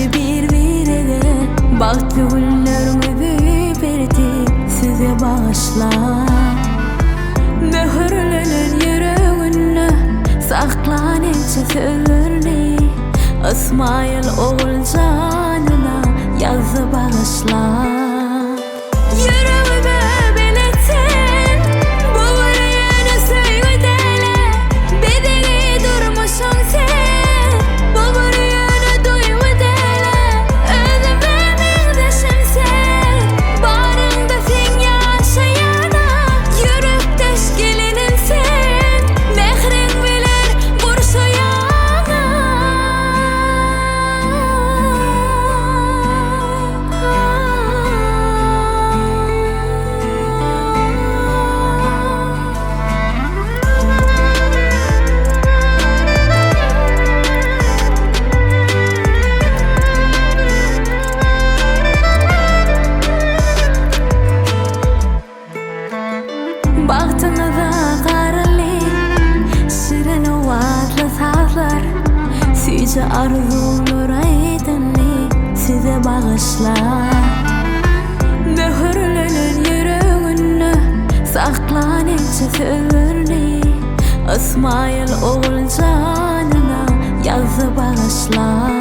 Düştü bir virege, bahtlı günlerimi verdi size bağışla. Mühürlenen yüreğine saklan etçe sözlerini, İsmail oğul canına yazı bağışla. Yüreğime belirtin bu yüreğini söyle, bedeni durmuşsun sen, bu yüreğini duymadı. Özlememin deşimsen, barında sen yaşayana, yürek teşkilinin sen, mehrin bilir kurşuyana. Bahtınıza qarali, şirin ovazlı sazlar, Süyce arzular aydınli size bağışla. Mühürlenen yüreğine saklan etçe sözlerini, İsmail oğul canına yazı bağışla.